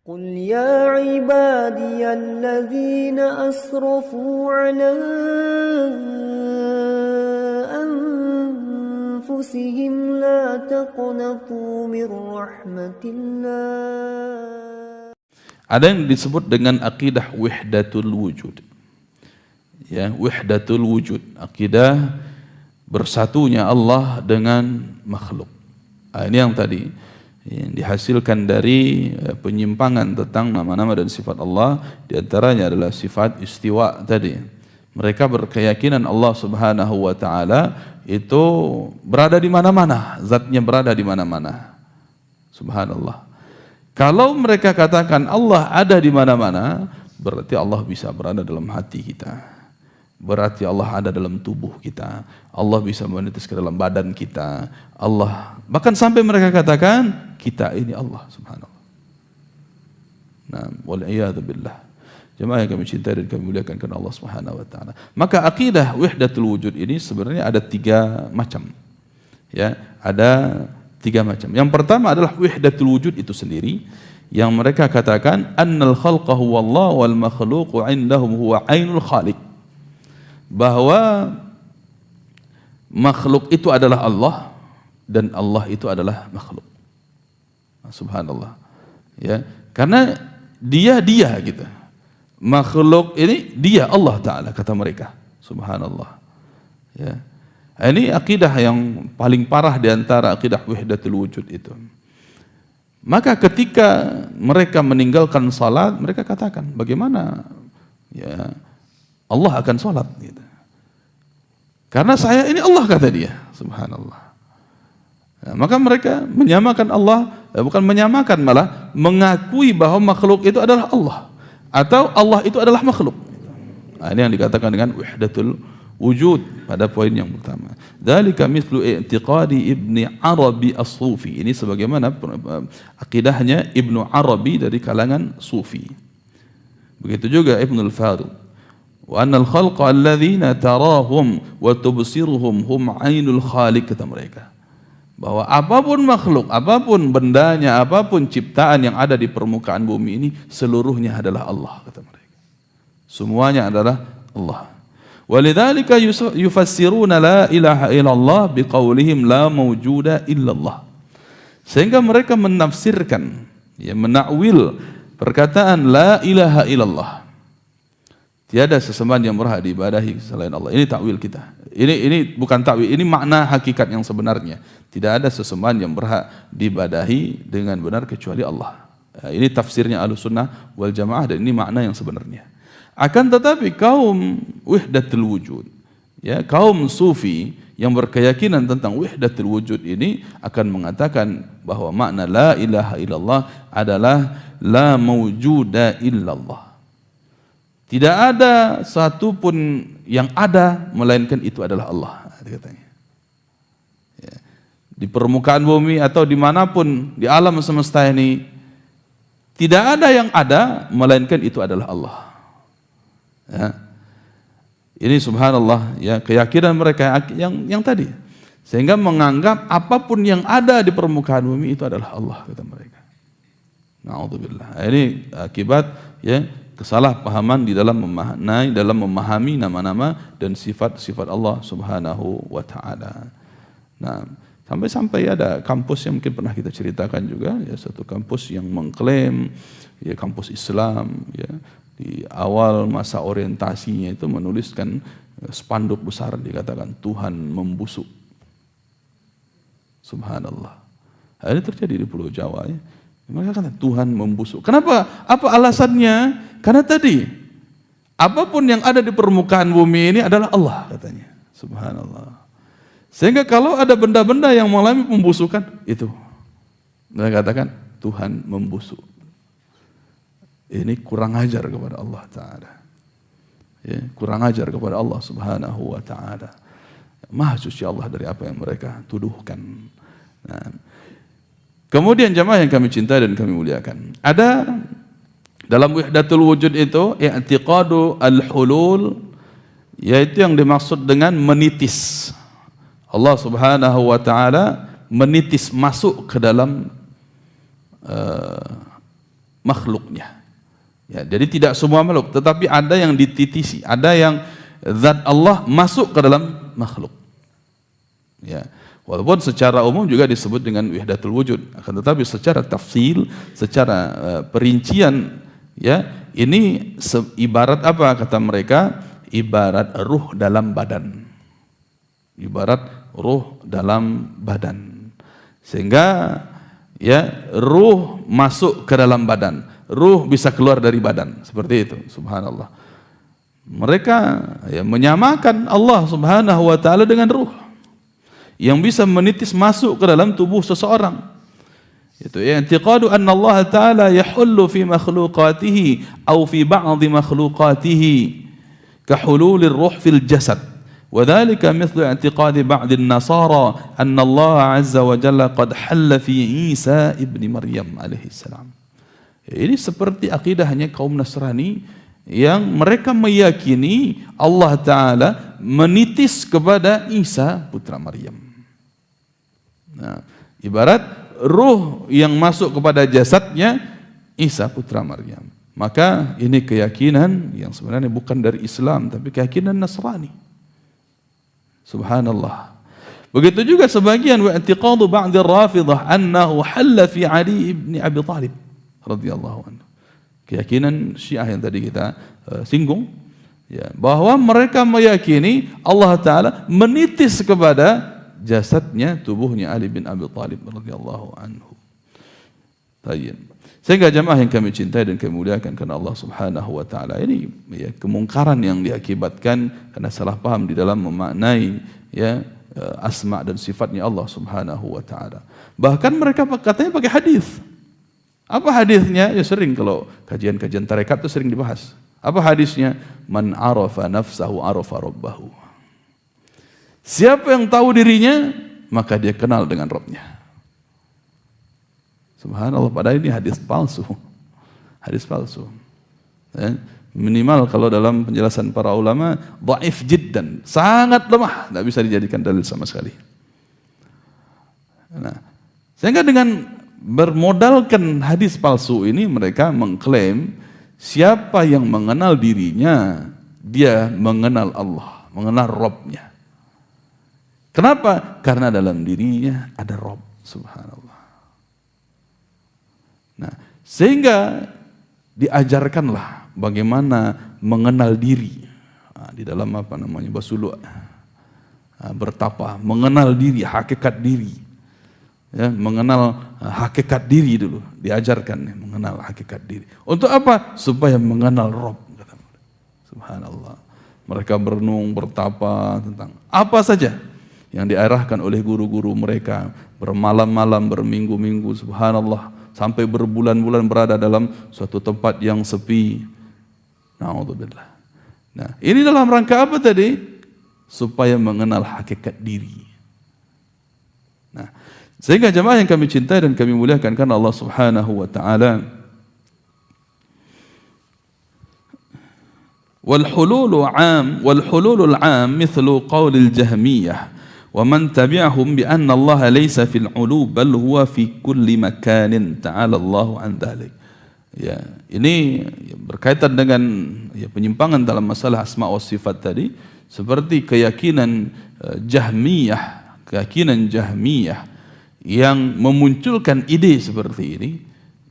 قل يا عبادي الذين أسرفوا على أنفسهم لا تقنطوا من رحمة الله. Ada yang disebut dengan akidah wahdatul wujud. Ya, wahdatul wujud, akidah bersatunya Allah dengan makhluk. Ini yang tadi yang dihasilkan dari penyimpangan tentang nama-nama dan sifat Allah, di antaranya adalah sifat istiwa tadi. Mereka berkeyakinan Allah Subhanahu wa taala itu berada di mana-mana, zatnya berada di mana-mana. Subhanallah. Kalau mereka katakan Allah ada di mana-mana, berarti Allah bisa berada dalam hati kita. Berarti Allah ada dalam tubuh kita. Allah bisa menitis ke dalam badan kita. Allah, bahkan sampai mereka katakan kita ini Allah Subhanallah. Nah, wal'iyadu billah. Jemaah yang kami cintai dan kami muliakan karena Allah Subhanahu wa taala. Maka akidah wahdatul wujud ini sebenarnya ada 3 macam. Ya, ada 3 macam. Yang pertama adalah wahdatul wujud itu sendiri, yang mereka katakan annal khalqa huwa Allah wal makhluqu indahum huwa ainul khaliq. Bahwa makhluk itu adalah Allah dan Allah itu adalah makhluk. Subhanallah. Ya, karena dia gitu. Makhluk ini dia Allah Ta'ala, kata mereka. Subhanallah. Ya. Ini akidah yang paling parah di antara akidah wahdatul wujud itu. Maka ketika mereka meninggalkan salat, mereka katakan, bagaimana ya Allah akan salat gitu. Karena saya ini Allah, kata dia. Subhanallah. Nah, maka mereka menyamakan Allah, bukan menyamakan, malah mengakui bahwa makhluk itu adalah Allah, atau Allah itu adalah makhluk. Nah, ini yang dikatakan dengan wahdatul wujud pada poin yang pertama. Dzalika mithlu i'tiqadi Ibnu Arabi As-Sufi. Ini sebagaimana akidahnya Ibnu Arabi dari kalangan Sufi. Begitu juga Ibnul Farid. Wa annal khalqa alladzina tarahum wa tubsiruhum hum ainul khaliq, kata mereka. Bahwa apapun makhluk, apapun bendanya, apapun ciptaan yang ada di permukaan bumi ini, seluruhnya adalah Allah, kata mereka. Semuanya adalah Allah. Walidzalika yufassiruna la ilaha illallah biqaulihim la mawjuda illallah. Sehingga mereka menafsirkan, ya, menakwil perkataan la ilaha illallah. Tiada sesembahan yang berhak diibadahi selain Allah. Ini takwil kita. Ini bukan takwil, ini makna hakikat yang sebenarnya. Tidak ada sesembahan yang berhak diibadahi dengan benar kecuali Allah. Ini tafsirnya Ahlussunnah wal Jamaah, dan ini makna yang sebenarnya. Akan tetapi kaum wahdatul wujud, ya, kaum sufi yang berkeyakinan tentang wahdatul wujud ini akan mengatakan bahwa makna la ilaha illallah adalah la mawjuda illallah. Tidak ada satu pun yang ada melainkan itu adalah Allah, katanya. Ya. Di permukaan bumi atau dimanapun di alam semesta ini, tidak ada yang ada melainkan itu adalah Allah. Ya. Ini subhanallah, ya, keyakinan mereka yang tadi, sehingga menganggap apapun yang ada di permukaan bumi itu adalah Allah, kata mereka. Na'udzubillah. Ini akibat, ya, kesalahpahaman di dalam memahami nama-nama dan sifat-sifat Allah Subhanahu wa taala. Nah, sampai-sampai ada kampus yang mungkin pernah kita ceritakan juga, ya, satu kampus yang mengklaim, ya, kampus Islam, ya, di awal masa orientasinya itu menuliskan spanduk besar, dikatakan Tuhan membusuk. Subhanallah. Ini terjadi di Pulau Jawa, ya. Mereka kata Tuhan membusuk. Kenapa? Apa alasannya? Karena tadi apapun yang ada di permukaan bumi ini adalah Allah, katanya. Subhanallah. Sehingga kalau ada benda-benda yang mengalami pembusukan, itu mereka katakan Tuhan membusuk. Ini kurang ajar kepada Allah Ta'ala, ya, kurang ajar kepada Allah Subhanahu wa Ta'ala. Maha suci Allah dari apa yang mereka tuduhkan. Nah, kemudian jemaah yang kami cintai dan kami muliakan, ada dalam wahdatul wujud itu i'tiqadu al-hulul, yaitu yang dimaksud dengan menitis. Allah Subhanahu wa taala menitis masuk ke dalam makhluknya. Ya, jadi tidak semua makhluk, tetapi ada yang dititisi, ada yang zat Allah masuk ke dalam makhluk. Ya, walaupun secara umum juga disebut dengan wahdatul wujud, akan tetapi secara tafsil, secara perincian, ya, ini ibarat apa kata mereka? Ibarat ruh dalam badan. Ibarat ruh dalam badan. Sehingga ya, ruh masuk ke dalam badan. Ruh bisa keluar dari badan, seperti itu. Subhanallah. Mereka ya, menyamakan Allah Subhanahu wa taala dengan ruh yang bisa menitis masuk ke dalam tubuh seseorang. Itu ya, i'tiqadu anna Allah taala yahullu fi makhluqatihi aw fi ba'dhi makhluqatihi ka hululir ruh fil jasad. وذلك مثل اعتقاد بعض النصارى أن الله عز وجل قد حل في عيسى ابن مريم عليه السلام. Ini seperti akidahnya kaum Nasrani yang mereka meyakini Allah Ta'ala menitis kepada Isa putra Maryam. Nah, ibarat ruh yang masuk kepada jasadnya Isa putra Maryam. Maka ini keyakinan yang sebenarnya bukan dari Islam, tapi keyakinan Nasrani. Subhanallah. Begitu juga sebagian wa i'tiqadu ba'd ar-Rafidhah annahu halla fi Ali ibn Abi Thalib radhiyallahu anhu. Keyakinan Syiah yang tadi kita singgung, ya, bahwa mereka meyakini Allah Ta'ala menitis kepada jasadnya, tubuhnya Ali bin Abi Thalib radhiyallahu anhu. Tayyib. Sehingga jamaah yang kami cintai dan kami muliakan karena Allah Subhanahu wa taala, ini ya, kemungkaran yang diakibatkan karena salah paham di dalam memaknai ya asma dan sifatnya Allah Subhanahu wa taala. Bahkan mereka katanya pakai hadis. Apa hadisnya? Ya sering kalau kajian-kajian tarekat itu sering dibahas. Apa hadisnya? Man arafa nafsahu arafa rabbahu. Siapa yang tahu dirinya, maka dia kenal dengan Rabbnya. Subhanallah, padahal ini hadis palsu. Hadis palsu. Ya, minimal kalau dalam penjelasan para ulama, dhaif jiddan, sangat lemah, tidak bisa dijadikan dalil sama sekali. Nah, sehingga dengan bermodalkan hadis palsu ini mereka mengklaim siapa yang mengenal dirinya, dia mengenal Allah, mengenal Rabbnya. Kenapa? Karena dalam dirinya ada Rabb. Subhanallah. Nah, sehingga diajarkanlah bagaimana mengenal diri. Nah, di dalam apa namanya basuluk, bertapa, mengenal diri, hakikat diri. Ya, mengenal hakikat diri dulu, diajarkan ya, mengenal hakikat diri. Untuk apa? Supaya mengenal Rabb. Subhanallah. Mereka berenung, bertapa tentang apa saja yang diarahkan oleh guru-guru mereka, bermalam-malam, berminggu-minggu, subhanallah, sampai berbulan-bulan berada dalam suatu tempat yang sepi. Na'udzubillah. Nah, ini dalam rangka apa tadi? Supaya mengenal hakikat diri. Nah, sehingga jemaah yang kami cintai dan kami muliakan karena Allah Subhanahu wa taala, wal hululul 'am mithlu qaulil Jahmiyah wa man tabi'ahum bi anna Allah laysa fil 'ulu bal huwa fi kulli makanin ta'ala Allah 'an dzalik. Ya, ini berkaitan dengan ya, penyimpangan dalam masalah asma wa sifat tadi, seperti keyakinan Jahmiyah yang memunculkan ide seperti ini,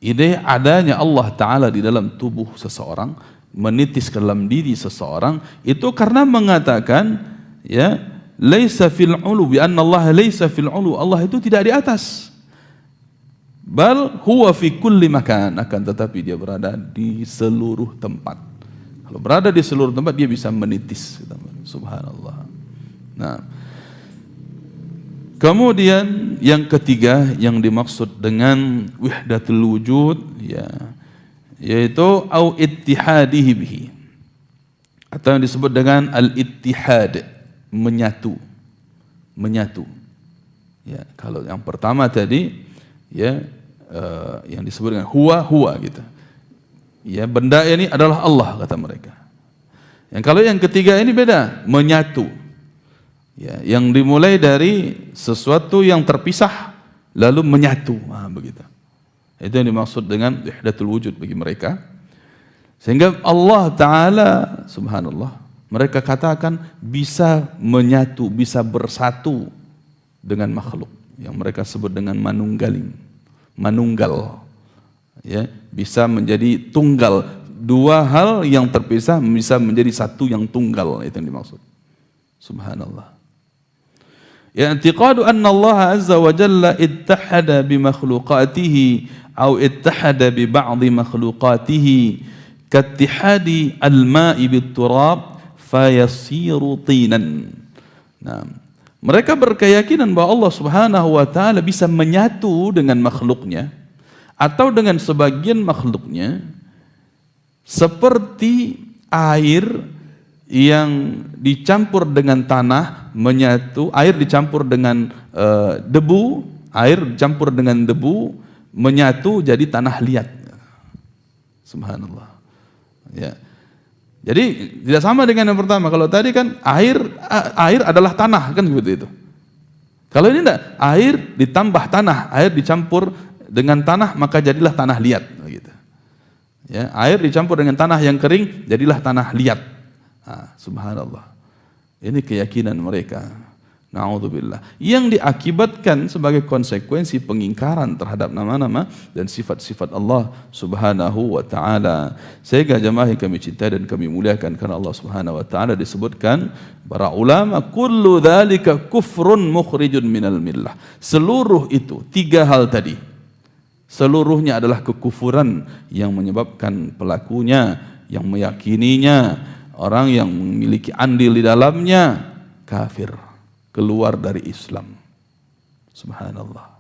ide adanya Allah Ta'ala di dalam tubuh seseorang, menitis ke dalam diri seseorang, itu karena mengatakan ya laisa fil ulu, bi anna Allah laisa fil ulu, Allah itu tidak di atas, bal huwa fi kulli makan, akan tetapi dia berada di seluruh tempat. Kalau berada di seluruh tempat dia bisa menitis. Subhanallah. Nah, kemudian yang ketiga yang dimaksud dengan wahdatul wujud, ya, yaitu au ittihadihi bihi, atau yang disebut dengan al-ittihad, menyatu. Ya, kalau yang pertama tadi ya yang disebut dengan huwa gitu. Ya, benda ini adalah Allah kata mereka. Yang kalau yang ketiga ini beda, menyatu. Ya, yang dimulai dari sesuatu yang terpisah lalu menyatu, begitu. Itu yang dimaksud dengan wahdatul wujud bagi mereka. Sehingga Allah Ta'ala, subhanallah, mereka katakan bisa menyatu, bisa bersatu dengan makhluk yang mereka sebut dengan manunggal, ya, bisa menjadi tunggal. Dua hal yang terpisah bisa menjadi satu yang tunggal, itu yang dimaksud. Subhanallah. I'tiqadu anna Allah azza wa jalla ittahada bi makhluqatihi atau ittahada bi ba'dhi makhluqatihi kattihadi al-ma'i bit-turab fayasiru tinan. Nah, mereka berkeyakinan bahwa Allah Subhanahu wa taala bisa menyatu dengan makhluknya atau dengan sebagian makhluknya seperti air yang dicampur dengan tanah menyatu, air dicampur dengan debu, air dicampur dengan debu menyatu jadi tanah liat. Subhanallah. Ya. Jadi tidak sama dengan yang pertama. Kalau tadi kan air adalah tanah, kan seperti itu. Kalau ini tidak, air ditambah tanah, air dicampur dengan tanah maka jadilah tanah liat. Gitu. Ya, air dicampur dengan tanah yang kering jadilah tanah liat. Nah, subhanallah. Ini keyakinan mereka. Na'udzubillah. Yang diakibatkan sebagai konsekuensi pengingkaran terhadap nama-nama dan sifat-sifat Allah Subhanahu wa taala. Sehingga jemaah yang kami cintai dan kami muliakan karena Allah Subhanahu wa taala disebutkan para ulama kullu dzalika kufrun mukhrijun minal millah. Seluruh itu, tiga hal tadi, seluruhnya adalah kekufuran yang menyebabkan pelakunya, yang meyakininya, orang yang memiliki andil di dalamnya kafir, keluar dari Islam. Subhanallah.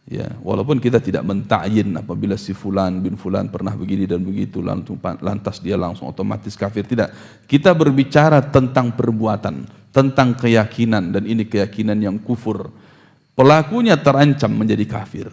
Ya, walaupun kita tidak mentakyin apabila si fulan bin fulan pernah begini dan begitu lantas dia langsung otomatis kafir, tidak. Kita berbicara tentang perbuatan, tentang keyakinan, dan ini keyakinan yang kufur. Pelakunya terancam menjadi kafir.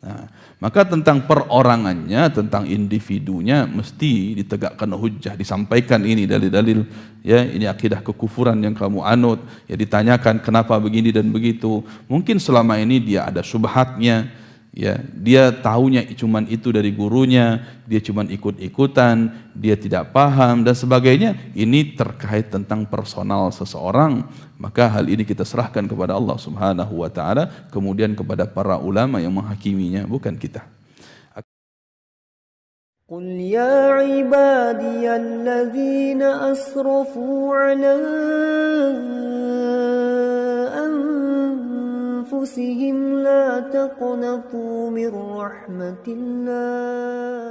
Nah, maka tentang perorangannya, tentang individunya mesti ditegakkan hujjah, disampaikan ini dalil-dalil, ya ini akidah kekufuran yang kamu anut, ya ditanyakan kenapa begini dan begitu. Mungkin selama ini dia ada syubhatnya, ya dia tahunya cuman itu dari gurunya, dia cuman ikut-ikutan, dia tidak paham dan sebagainya. Ini terkait tentang personal seseorang, maka hal ini kita serahkan kepada Allah Subhanahu wa taala, kemudian kepada para ulama yang menghakiminya, bukan kita. قل يا عبادي الذين أسرفوا على أنفسهم لا تقنطوا من رحمة الله